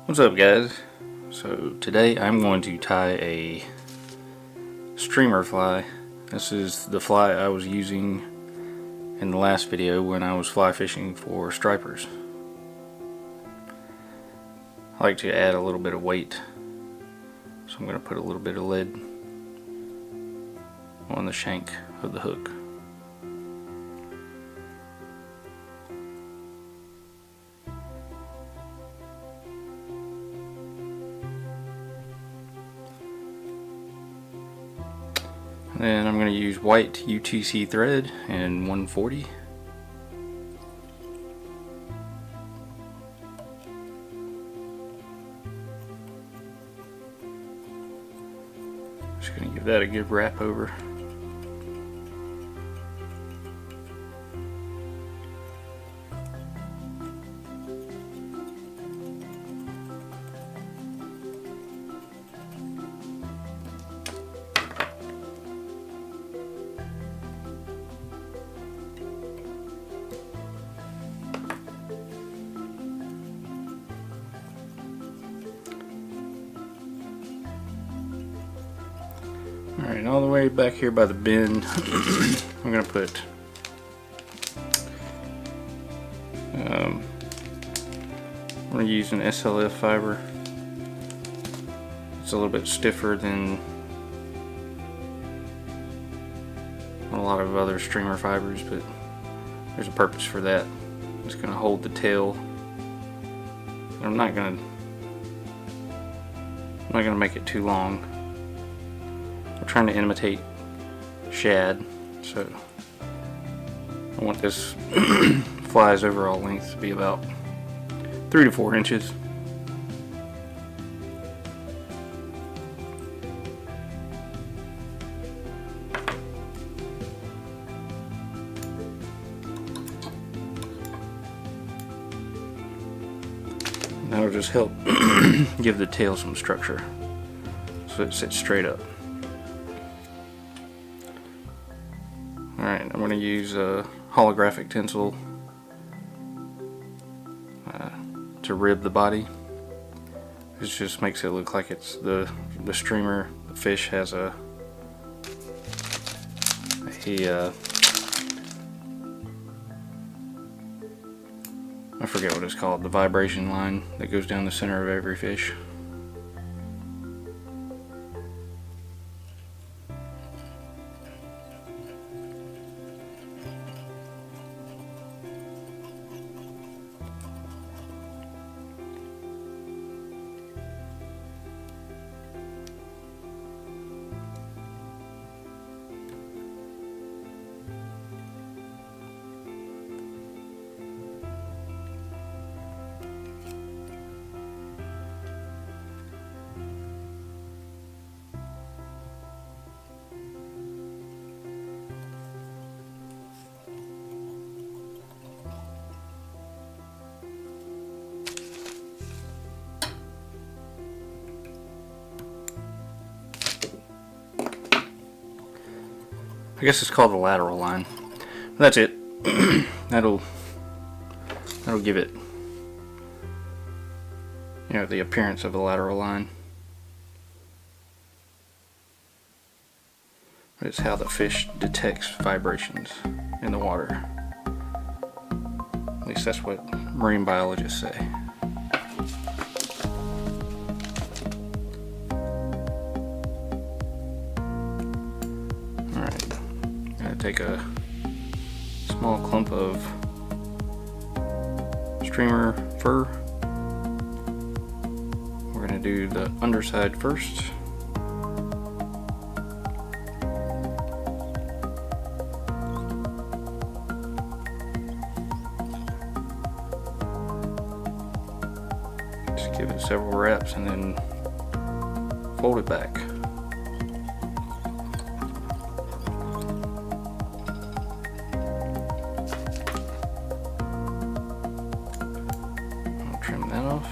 What's up, guys? So today I'm going to tie a streamer fly. This is the fly I was using in the last video when I was fly fishing for stripers. I like to add a little bit of weight, so I'm going to put a little bit of lead on the shank of the hook. Then I'm going to use white UTC thread in 140. Just going to give that a good wrap over. Alright, all the way back here by the bend, I'm going to put I'm going to use an SLF fiber. It's a little bit stiffer than a lot of other streamer fibers, but there's a purpose for that. It's going to hold the tail. I'm not going to make it too long. I'm trying to imitate shad, so I want this fly's overall length to be about 3 to 4 inches. That'll just help give the tail some structure so it sits straight up. Alright, I'm going to use a holographic tinsel to rib the body. This just makes it look like it's the streamer. The fish has I forget what it's called, the vibration line that goes down the center of every fish. I guess it's called the lateral line. That's it. that'll give it, the appearance of a lateral line. But it's how the fish detects vibrations in the water. At least that's what marine biologists say. Take a small clump of streamer fur. We're going to do the underside first. Just give it several wraps and then fold it back. Trim that off.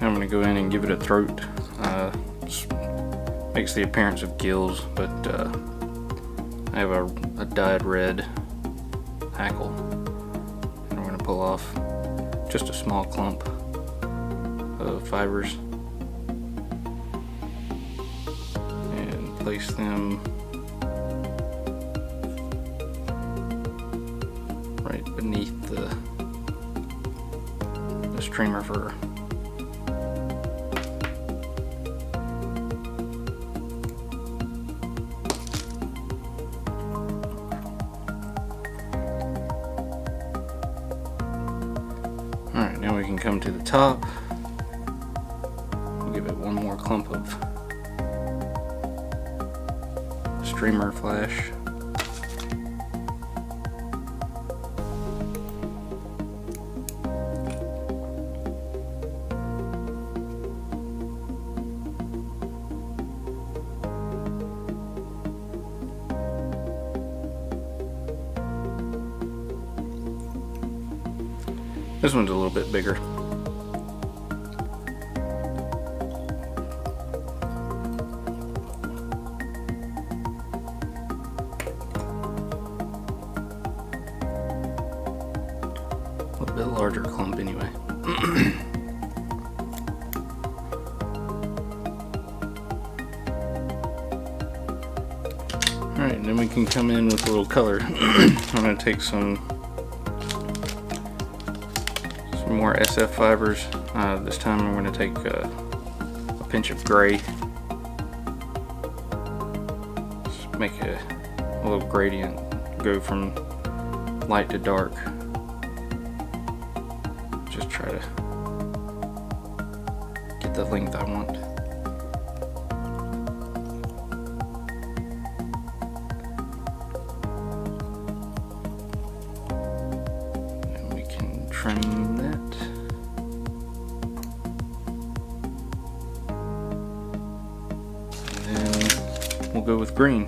Now I'm going to go in and give it a throat. Makes the appearance of gills, but I have a dyed red hackle, and we're going to pull off just a small clump of fibers and place them right beneath the streamer fur. Alright, now we can come to the top. We'll give it one more clump of streamer flash. This one's a little bit bigger. A little bit larger clump anyway. Alright, then we can come in with a little color. I'm going to take some more SF fibers. This time I'm going to take a pinch of gray. Just make a little gradient, go from light to dark. Just try to get the length I want. And we can trim that. We'll go with green.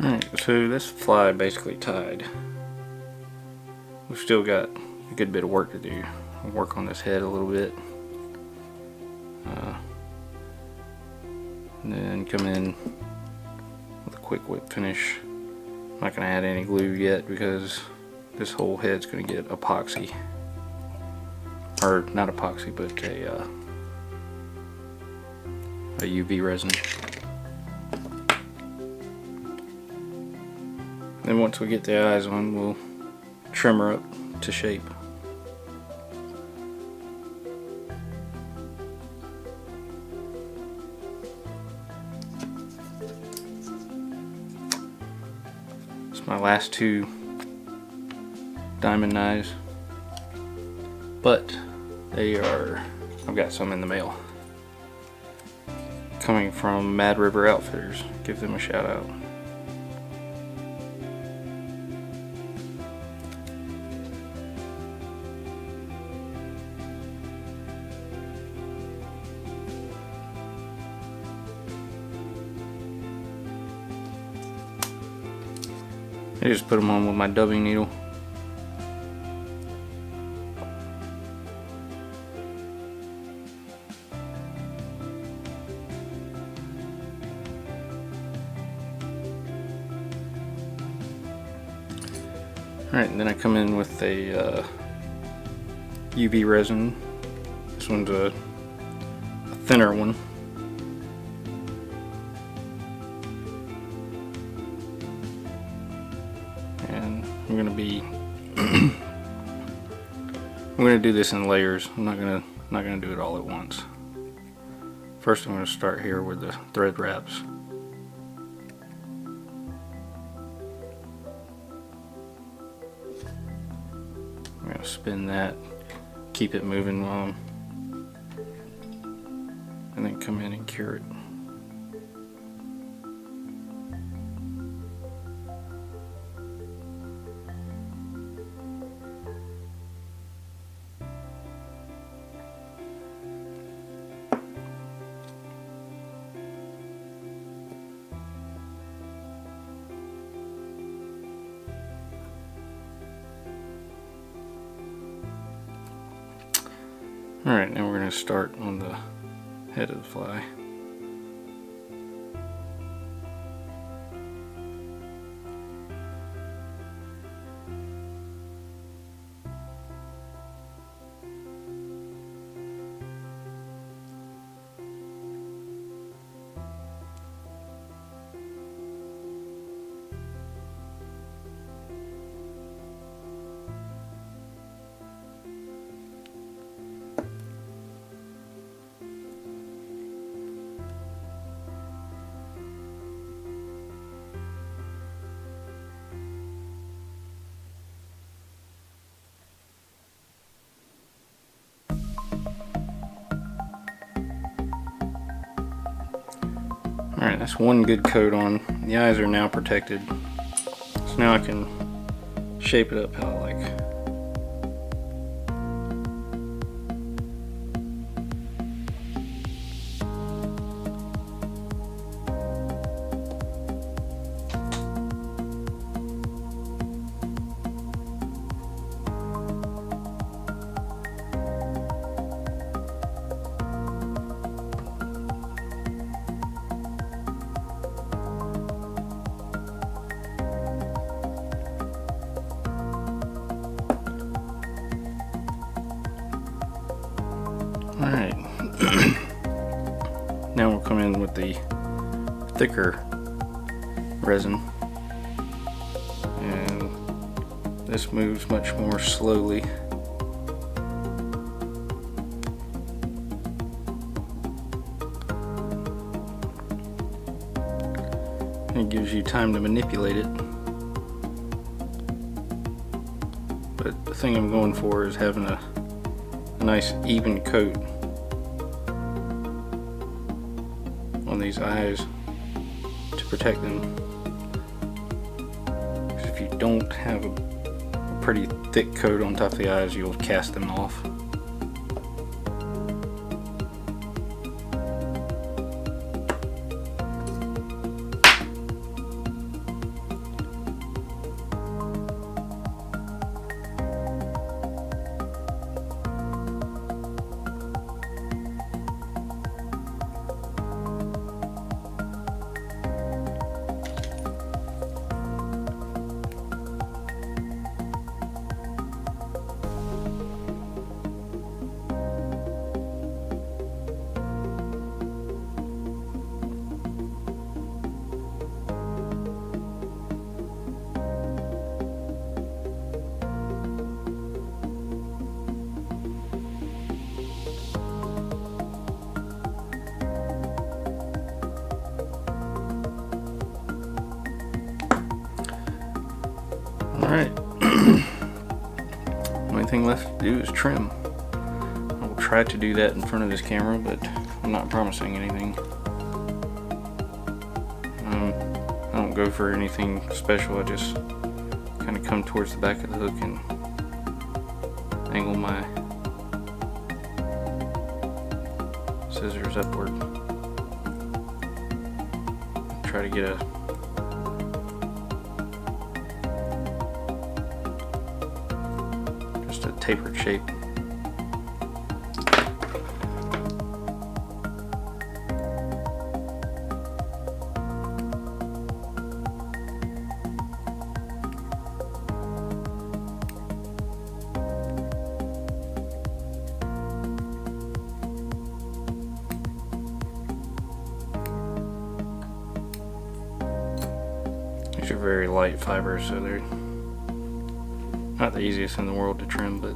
Alright, so this fly basically tied. We've still got a good bit of work to do. We'll work on this head a little bit. And then come in with a quick whip finish. I'm not going to add any glue yet because this whole head's going to get epoxy. Or not epoxy, but a UV resin. Then once we get the eyes on, we'll trim her up to shape. It's my last two diamond knives, but I've got some in the mail. Coming from Mad River Outfitters. Give them a shout out. I just put them on with my dubbing needle. Alright, and then I come in with a UV resin. This one's a thinner one. And I'm gonna be I'm gonna do this in layers. I'm not gonna do it all at once. First I'm gonna start here with the thread wraps. gonna spin that, keep it moving and then come in and cure it. Alright, now we're going to start on the head of the fly. Alright, that's one good coat on. The eyes are now protected. So now I can shape it up how I like. Alright, now we'll come in with the thicker resin, and this moves much more slowly. It gives you time to manipulate it, but the thing I'm going for is having a nice even coat on these eyes to protect them. Because if you don't have a pretty thick coat on top of the eyes, you'll cast them off. Alright, only thing left to do is trim. I will try to do that in front of this camera, but I'm not promising anything. I don't go for anything special, I just kind of come towards the back of the hook and angle my scissors upward. Try to get a tapered shape. These are very light fibers, so they're not the easiest in the world to trim, but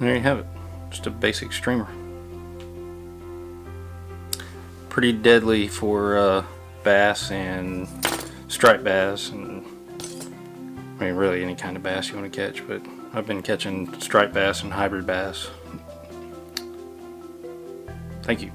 there you have it. Just a basic streamer. Pretty deadly for bass and striped bass, and I mean really any kind of bass you want to catch, but I've been catching striped bass and hybrid bass. Thank you.